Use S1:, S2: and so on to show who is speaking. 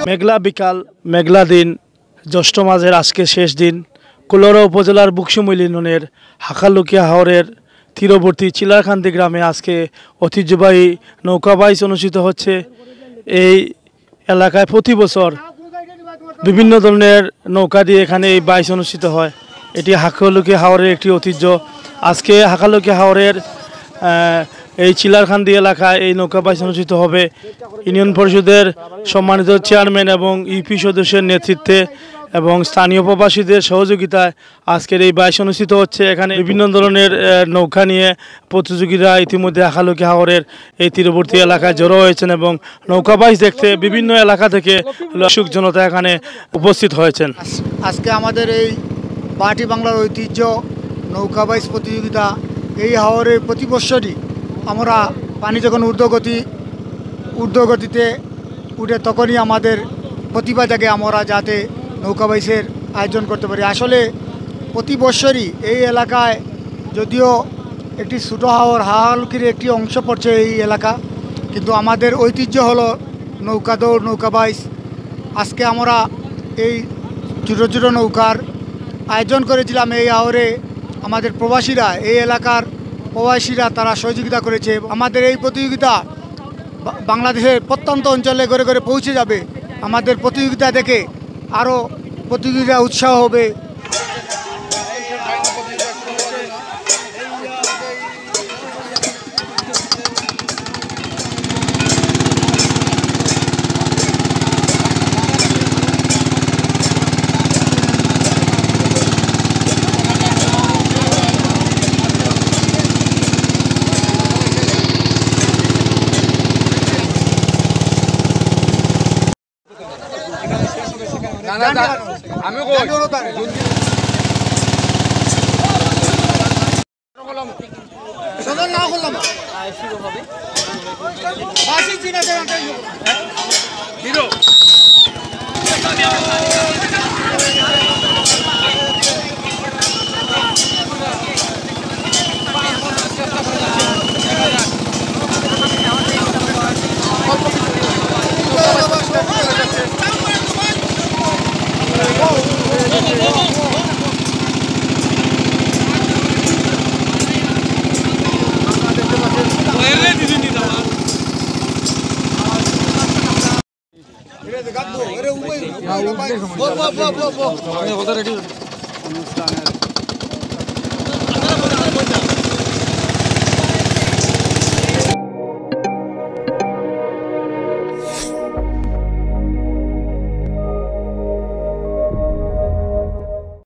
S1: মেঘলা বিকাল, মেঘলা দিন, জ্যৈষ্ঠ মাসের আজকে শেষ দিন। কুলাউড়া উপজেলার বুকসুমুল ইউনিয়নের হাকালুকিয়া হাওরের তীরবর্তী চিলারকান্দি গ্রামে আজকে ঐতিহ্যবাহী নৌকা বাইচ অনুষ্ঠিত হচ্ছে। এই এলাকায় প্রতি বছর বিভিন্ন ধরনের নৌকা দিয়ে এখানে এই বাইচ অনুষ্ঠিত হয়। এটি হাকালুকিয়া হাওরের একটি ঐতিহ্য। আজকে হাকালুকিয়া হাওরের এই চিলারকান্দি এলাকায় এই নৌকা বাইচ অনুষ্ঠিত হবে। ইউনিয়ন পরিষদের সম্মানিত চেয়ারম্যান এবং ইউপি সদস্যের নেতৃত্বে এবং স্থানীয় প্রবাসীদের সহযোগিতায় আজকের এই বাইচ অনুষ্ঠিত হচ্ছে। এখানে বিভিন্ন ধরনের নৌকা নিয়ে প্রতিযোগীরা ইতিমধ্যে হাকালুকিয়া হাওরের এই তীরবর্তী এলাকায় জড়ো হয়েছেন এবং নৌকা বাইচ দেখতে বিভিন্ন এলাকা থেকে দর্শক জনতা এখানে উপস্থিত হয়েছেন।
S2: আজকে আমাদের এই বাটি বাংলার ঐতিহ্য নৌকা বাইচ প্রতিযোগিতা এই হাওরের প্রতি বৎসরই আমরা পানি যখন ঊর্ধ্বগতিতে উঠে তখনই আমাদের প্রতিভা জাগে আমরা যাতে নৌকা বাইচের আয়োজন করতে পারি। আসলে প্রতি বৎসরই এই এলাকায় যদিও একটি ছোটো হাওর হাকালুকির একটি অংশ পড়ছে এই এলাকা, কিন্তু আমাদের ঐতিহ্য হলো নৌকা দৌড়, নৌকা বাইচ। আজকে আমরা এই ছোটো ছোটো নৌকার আয়োজন করেছিলাম এই হাওরে। আমাদের প্রবাসীরা এই এলাকার প্রবাসীরা তারা সহযোগিতা করেছে। আমাদের এই প্রতিযোগিতা বাংলাদেশের প্রত্যন্ত অঞ্চলে ঘরে ঘরে পৌঁছে যাবে। আমাদের প্রতিযোগিতা দেখে আরও প্রতিযোগিতা উৎসাহ হবে।
S3: আমি
S4: অনুষ্ঠানে